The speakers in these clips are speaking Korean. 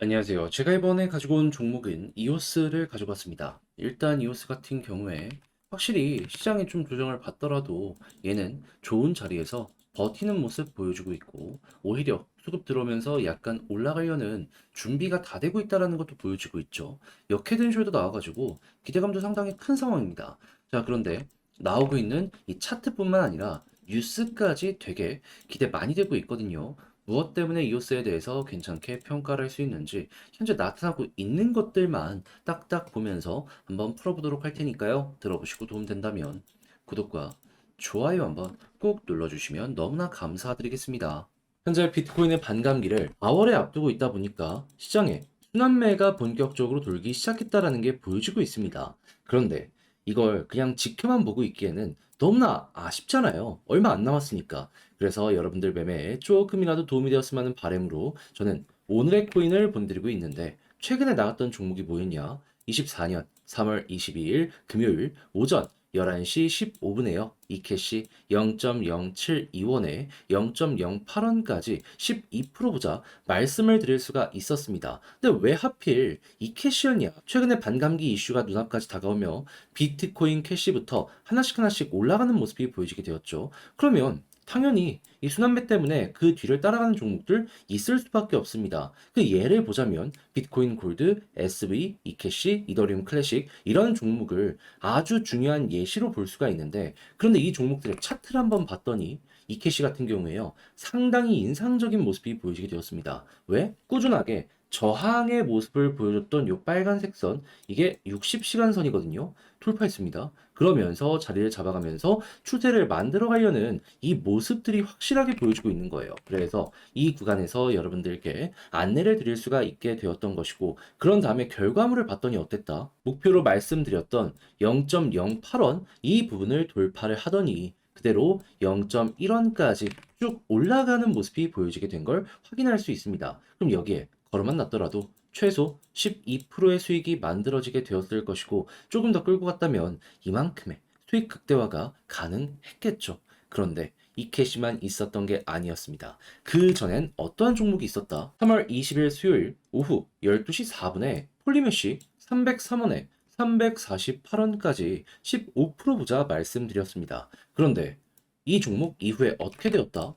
안녕하세요. 제가 이번에 가지고 온 종목은 이오스를 가져갔습니다. 일단 이오스 같은 경우에 확실히 시장이 좀 조정을 받더라도 얘는 좋은 자리에서 버티는 모습 보여주고 있고 오히려 수급 들어오면서 약간 올라가려는 준비가 다 되고 있다는 것도 보여주고 있죠. 역헤드앤숄더 나와가지고 기대감도 상당히 큰 상황입니다. 자, 그런데 나오고 있는 이 차트뿐만 아니라 뉴스까지 되게 기대 많이 되고 있거든요. 무엇 때문에 이오스에 대해서 괜찮게 평가를 할 수 있는지 현재 나타나고 있는 것들만 딱딱 보면서 한번 풀어보도록 할 테니까요. 들어보시고 도움된다면 구독과 좋아요 한번 꼭 눌러주시면 너무나 감사드리겠습니다. 현재 비트코인의 반감기를 4월에 앞두고 있다 보니까 시장에 순환매가 본격적으로 돌기 시작했다라는 게 보여지고 있습니다. 그런데 이걸 그냥 지켜만 보고 있기에는 너무나 아쉽잖아요. 얼마 안 남았으니까. 그래서 여러분들 매매에 조금이라도 도움이 되었으면 하는 바람으로 저는 오늘의 코인을 보내드리고 있는데 최근에 나왔던 종목이 뭐였냐? 24년 3월 22일 금요일 오전 11시 15분에요. 이캐시 0.072원에 0.08원까지 12% 보자 말씀을 드릴 수가 있었습니다. 근데 왜 하필 이캐시였냐? 최근에 반감기 이슈가 눈앞까지 다가오며 비트코인 캐시부터 하나씩 하나씩 올라가는 모습이 보여지게 되었죠. 그러면 당연히 이 순환매 때문에 그 뒤를 따라가는 종목들 있을 수밖에 없습니다. 그 예를 보자면 비트코인 골드, SV, 이캐시, 이더리움 클래식 이런 종목을 아주 중요한 예시로 볼 수가 있는데 그런데 이 종목들의 차트를 한번 봤더니 이캐시 같은 경우에요. 상당히 인상적인 모습이 보여지게 되었습니다. 왜? 꾸준하게 저항의 모습을 보여줬던 이 빨간색 선 이게 60시간 선이거든요. 돌파했습니다. 그러면서 자리를 잡아가면서 추세를 만들어 가려는 이 모습들이 확실하게 보여주고 있는 거예요. 그래서 이 구간에서 여러분들께 안내를 드릴 수가 있게 되었던 것이고, 그런 다음에 결과물을 봤더니 어땠다? 목표로 말씀드렸던 0.08원 이 부분을 돌파를 하더니 그대로 0.1원까지 쭉 올라가는 모습이 보여지게 된 걸 확인할 수 있습니다. 그럼 여기에 걸어만 놨더라도 최소 12%의 수익이 만들어지게 되었을 것이고 조금 더 끌고 갔다면 이만큼의 수익 극대화가 가능했겠죠. 그런데 이 캐시만 있었던 게 아니었습니다. 그 전엔 어떠한 종목이 있었다? 3월 20일 수요일 오후 12시 4분에 폴리메시 303원에 348원까지 15% 보자 말씀드렸습니다. 그런데 이 종목 이후에 어떻게 되었다?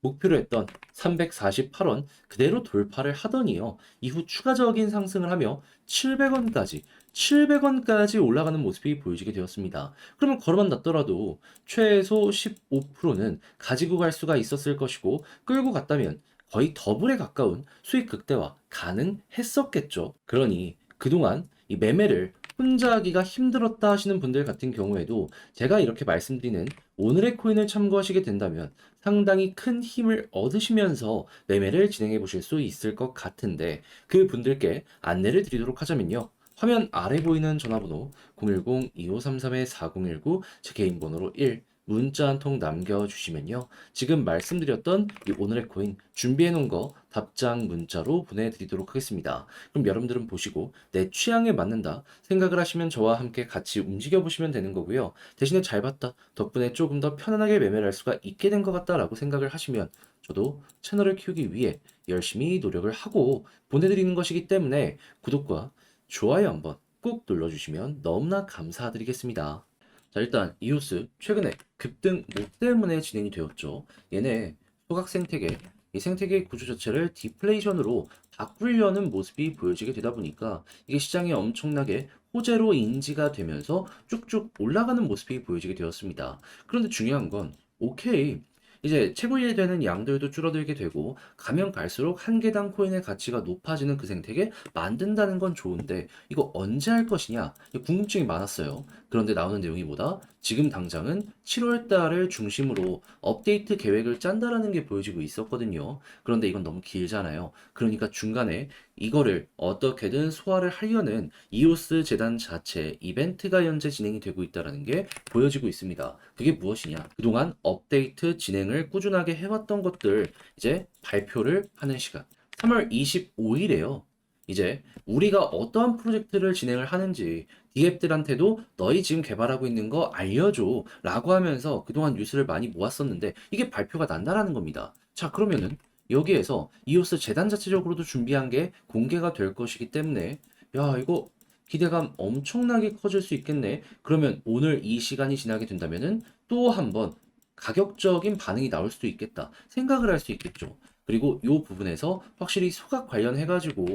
목표로 했던 348원 그대로 돌파를 하더니요. 이후 추가적인 상승을 하며 700원까지 올라가는 모습이 보여지게 되었습니다. 그러면 걸어만 놨더라도 최소 15%는 가지고 갈 수가 있었을 것이고 끌고 갔다면 거의 더블에 가까운 수익 극대화 가능했었겠죠. 그러니 그동안 이 매매를 혼자 하기가 힘들었다 하시는 분들 같은 경우에도 제가 이렇게 말씀드리는 오늘의 코인을 참고하시게 된다면 상당히 큰 힘을 얻으시면서 매매를 진행해 보실 수 있을 것 같은데 그 분들께 안내를 드리도록 하자면요. 화면 아래 보이는 전화번호 010-2533-4019 제 개인 번호로 1 문자 한 통 남겨주시면요. 지금 말씀드렸던 이 오늘의 코인 준비해 놓은 거 답장 문자로 보내드리도록 하겠습니다. 그럼 여러분들은 보시고 내 취향에 맞는다 생각을 하시면 저와 함께 같이 움직여 보시면 되는 거고요. 대신에 잘 봤다 덕분에 조금 더 편안하게 매매를 할 수가 있게 된 것 같다라고 생각을 하시면 저도 채널을 키우기 위해 열심히 노력을 하고 보내드리는 것이기 때문에 구독과 좋아요 한번 꼭 눌러주시면 너무나 감사드리겠습니다. 자, 일단 이오스 최근에 급등 뭐 때문에 진행이 되었죠. 얘네 소각 생태계, 이 생태계 구조 자체를 디플레이션으로 바꾸려는 모습이 보여지게 되다 보니까 이게 시장에 엄청나게 호재로 인지가 되면서 쭉쭉 올라가는 모습이 보여지게 되었습니다. 그런데 중요한 건 오케이. 이제 채굴이 되는 양들도 줄어들게 되고 가면 갈수록 한 개당 코인의 가치가 높아지는 그 생태계 만든다는 건 좋은데 이거 언제 할 것이냐 궁금증이 많았어요. 그런데 나오는 내용이 뭐다? 지금 당장은 7월 달을 중심으로 업데이트 계획을 짠다라는 게 보여지고 있었거든요. 그런데 이건 너무 길잖아요. 그러니까 중간에 이거를 어떻게든 소화를 하려는 이오스 재단 자체 이벤트가 현재 진행이 되고 있다는 게 보여지고 있습니다. 그게 무엇이냐? 그동안 업데이트 진행을 꾸준하게 해왔던 것들 이제 발표를 하는 시간. 3월 25일에요. 이제 우리가 어떠한 프로젝트를 진행을 하는지 디앱들한테도 너희 지금 개발하고 있는 거 알려줘 라고 하면서 그동안 뉴스를 많이 모았었는데 이게 발표가 난다라는 겁니다. 자, 그러면은 여기에서 이오스 재단 자체적으로도 준비한 게 공개가 될 것이기 때문에 야, 이거 기대감 엄청나게 커질 수 있겠네. 그러면 오늘 이 시간이 지나게 된다면은 또 한번 가격적인 반응이 나올 수도 있겠다. 생각을 할 수 있겠죠. 그리고 이 부분에서 확실히 소각 관련해가지고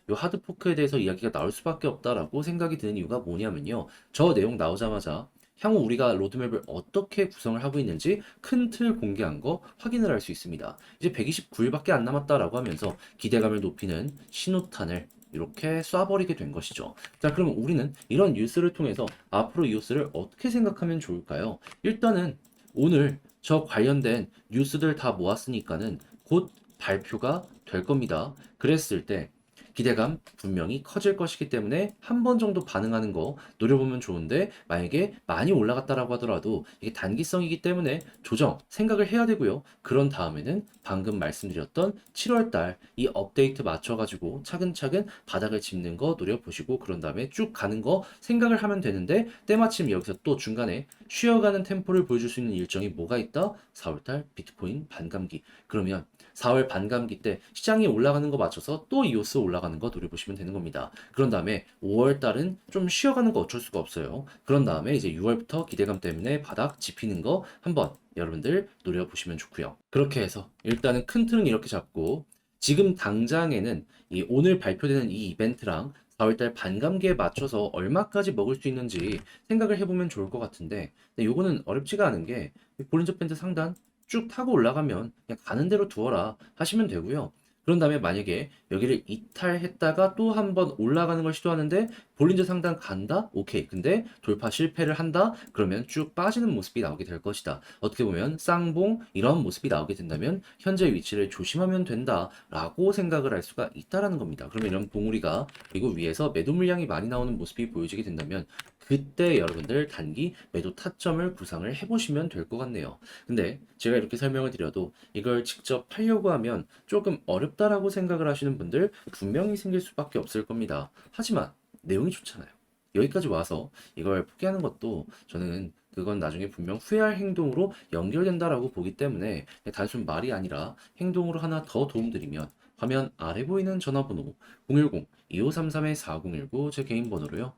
이 하드포크에 대해서 이야기가 나올 수밖에 없다라고 생각이 드는 이유가 뭐냐면요. 저 내용 나오자마자 향후 우리가 로드맵을 어떻게 구성을 하고 있는지 큰 틀 공개한 거 확인을 할 수 있습니다. 이제 129일밖에 안 남았다라고 하면서 기대감을 높이는 신호탄을 이렇게 쏴버리게 된 것이죠. 자, 그러면 우리는 이런 뉴스를 통해서 앞으로 이오스를 어떻게 생각하면 좋을까요? 일단은 오늘 저 관련된 뉴스들 다 모았으니까는 곧 발표가 될 겁니다. 그랬을 때 기대감 분명히 커질 것이기 때문에 한 번 정도 반응하는 거 노려보면 좋은데 만약에 많이 올라갔다라고 하더라도 이게 단기성이기 때문에 조정 생각을 해야 되고요. 그런 다음에는 방금 말씀드렸던 7월 달 이 업데이트 맞춰가지고 차근차근 바닥을 짚는 거 노려보시고 그런 다음에 쭉 가는 거 생각을 하면 되는데 때마침 여기서 또 중간에 쉬어가는 템포를 보여줄 수 있는 일정이 뭐가 있다? 4월 달 비트코인 반감기. 그러면 4월 반감기 때 시장이 올라가는 거 맞춰서 또 이오스 올라가는 거 노려보시면 되는 겁니다. 그런 다음에 5월 달은 좀 쉬어가는 거 어쩔 수가 없어요. 그런 다음에 이제 6월부터 기대감 때문에 바닥 짚히는 거 한번 여러분들 노려보시면 좋고요. 그렇게 해서 일단은 큰 틀은 이렇게 잡고 지금 당장에는 이 오늘 발표되는 이 이벤트랑 4월달 반감기에 맞춰서 얼마까지 먹을 수 있는지 생각을 해보면 좋을 것 같은데 근데 요거는 어렵지가 않은 게 볼린저 밴드 상단 쭉 타고 올라가면 그냥 가는 대로 두어라 하시면 되고요. 그런 다음에 만약에 여기를 이탈했다가 또 한번 올라가는 걸 시도하는데 볼린저 상단 간다? 오케이. 근데 돌파 실패를 한다? 그러면 쭉 빠지는 모습이 나오게 될 것이다. 어떻게 보면 쌍봉 이런 모습이 나오게 된다면 현재 위치를 조심하면 된다라고 생각을 할 수가 있다라는 겁니다. 그러면 이런 봉우리가 그리고 위에서 매도 물량이 많이 나오는 모습이 보여지게 된다면 그때 여러분들 단기 매도 타점을 구상을 해보시면 될 것 같네요. 근데 제가 이렇게 설명을 드려도 이걸 직접 하려고 하면 조금 어렵다라고 생각을 하시는 분들 분명히 생길 수밖에 없을 겁니다. 하지만 내용이 좋잖아요. 여기까지 와서 이걸 포기하는 것도 저는 그건 나중에 분명 후회할 행동으로 연결된다라고 보기 때문에 단순 말이 아니라 행동으로 하나 더 도움드리면 화면 아래 보이는 전화번호 010-2533-4019 제 개인 번호로요.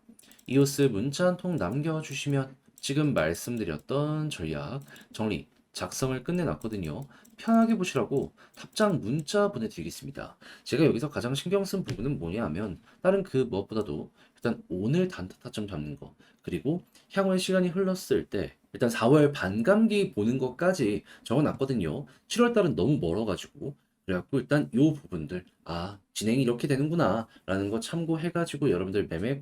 이오스 문자 한 통 남겨주시면 지금 말씀드렸던 전략 정리 작성을 끝내놨거든요. 편하게 보시라고 답장 문자 보내드리겠습니다. 제가 여기서 가장 신경 쓴 부분은 뭐냐 하면 다른 그 무엇보다도 일단 오늘 단타 타점 잡는 거 그리고 향후에 시간이 흘렀을 때 일단 4월 반감기 보는 것까지 적어놨거든요. 7월 달은 너무 멀어가지고 그래갖고 일단 요 부분들 진행이 이렇게 되는구나 라는 거 참고해가지고 여러분들 매매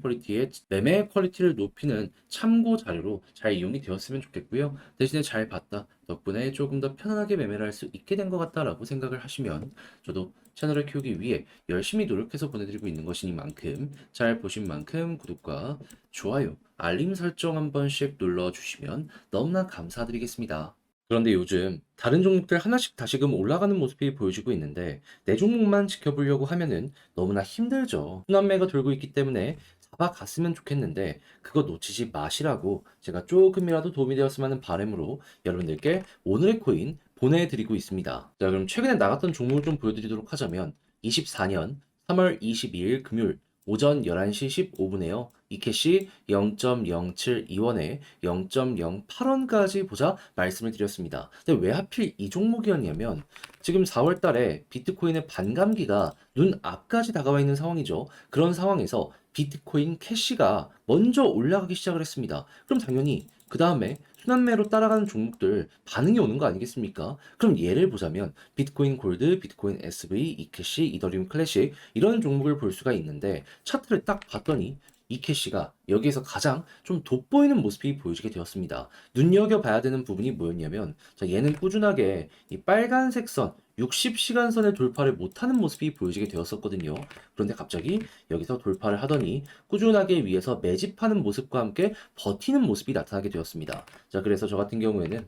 퀄리티를 높이는 참고 자료로 잘 이용이 되었으면 좋겠고요. 대신에 잘 봤다 덕분에 조금 더 편안하게 매매를 할 수 있게 된 것 같다라고 생각을 하시면 저도 채널을 키우기 위해 열심히 노력해서 보내드리고 있는 것이니만큼 잘 보신 만큼 구독과 좋아요 알림 설정 한 번씩 눌러주시면 너무나 감사드리겠습니다. 그런데 요즘 다른 종목들 하나씩 다시금 올라가는 모습이 보여지고 있는데 내 종목만 지켜보려고 하면은 너무나 힘들죠. 순환매가 돌고 있기 때문에 잡아갔으면 좋겠는데 그거 놓치지 마시라고 제가 조금이라도 도움이 되었으면 하는 바람으로 여러분들께 오늘의 코인 보내드리고 있습니다. 자, 그럼 최근에 나갔던 종목을 좀 보여드리도록 하자면 24년 3월 22일 금요일 오전 11시 15분에요. 이캐시 0.072원에 0.08원까지 보자 말씀을 드렸습니다. 근데 왜 하필 이 종목이었냐면 지금 4월 달에 비트코인의 반감기가 눈앞까지 다가와 있는 상황이죠. 그런 상황에서 비트코인 캐시가 먼저 올라가기 시작을 했습니다. 그럼 당연히 그 다음에 순환매로 따라가는 종목들 반응이 오는 거 아니겠습니까? 그럼 예를 보자면 비트코인 골드, 비트코인 SV, 이캐시, 이더리움 클래식 이런 종목을 볼 수가 있는데 차트를 딱 봤더니 이캐시가 여기에서 가장 좀 돋보이는 모습이 보여지게 되었습니다. 눈여겨봐야 되는 부분이 뭐였냐면 자, 얘는 꾸준하게 이 빨간색 선 60시간 선의 돌파를 못하는 모습이 보여지게 되었었거든요. 그런데 갑자기 여기서 돌파를 하더니 꾸준하게 위에서 매집하는 모습과 함께 버티는 모습이 나타나게 되었습니다. 자, 그래서 저 같은 경우에는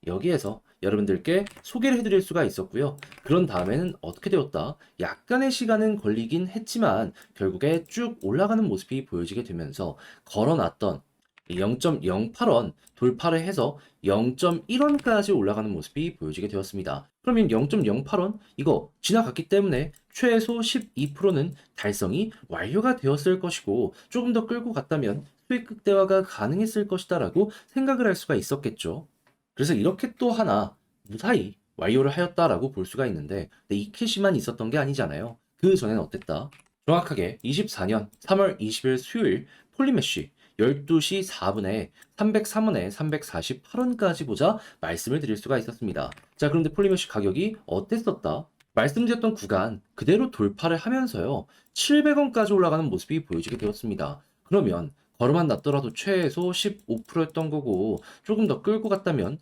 여기에서 여러분들께 소개를 해드릴 수가 있었고요. 그런 다음에는 어떻게 되었다? 약간의 시간은 걸리긴 했지만 결국에 쭉 올라가는 모습이 보여지게 되면서 걸어놨던 0.08원 돌파를 해서 0.1원까지 올라가는 모습이 보여지게 되었습니다. 그러면 0.08원 이거 지나갔기 때문에 최소 12%는 달성이 완료가 되었을 것이고 조금 더 끌고 갔다면 수익 극대화가 가능했을 것이다라고 생각을 할 수가 있었겠죠. 그래서 이렇게 또 하나 무사히 완료를 하였다라고 볼 수가 있는데 근데 이 캐시만 있었던 게 아니잖아요. 그 전에는 어땠다? 정확하게 24년 3월 20일 수요일 폴리메쉬 12시 4분에 303원에 348원까지 보자 말씀을 드릴 수가 있었습니다. 자, 그런데 폴리메쉬 가격이 어땠었다? 말씀드렸던 구간 그대로 돌파를 하면서요. 700원까지 올라가는 모습이 보여지게 되었습니다. 그러면 걸음만 났더라도 최소 15%였던 거고 조금 더 끌고 갔다면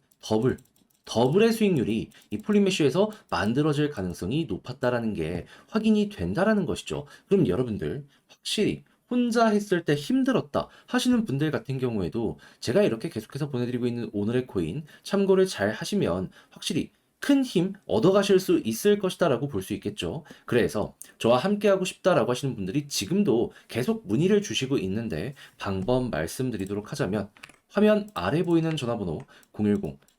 더블의 수익률이 이 폴리메쉬에서 만들어질 가능성이 높았다라는 게 확인이 된다라는 것이죠. 그럼 여러분들 확실히 혼자 했을 때 힘들었다 하시는 분들 같은 경우에도 제가 이렇게 계속해서 보내드리고 있는 오늘의 코인 참고를 잘 하시면 확실히 큰 힘 얻어가실 수 있을 것이다라고 볼 수 있겠죠. 그래서 저와 함께하고 싶다라고 하시는 분들이 지금도 계속 문의를 주시고 있는데 방법 말씀드리도록 하자면 화면 아래 보이는 전화번호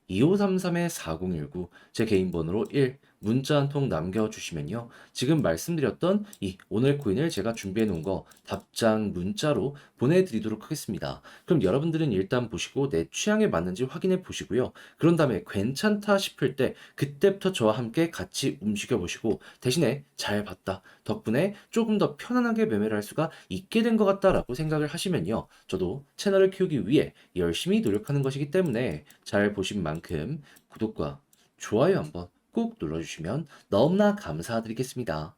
010-2533-4019 제 개인 번호로 1 문자 한 통 남겨주시면요. 지금 말씀드렸던 이 오늘 코인을 제가 준비해 놓은 거 답장 문자로 보내드리도록 하겠습니다. 그럼 여러분들은 일단 보시고 내 취향에 맞는지 확인해 보시고요. 그런 다음에 괜찮다 싶을 때 그때부터 저와 함께 같이 움직여 보시고 대신에 잘 봤다. 덕분에 조금 더 편안하게 매매를 할 수가 있게 된 것 같다라고 생각을 하시면요. 저도 채널을 키우기 위해 열심히 노력하는 것이기 때문에 잘 보신 만큼 구독과 좋아요 한번 꼭 눌러주시면 너무나 감사드리겠습니다.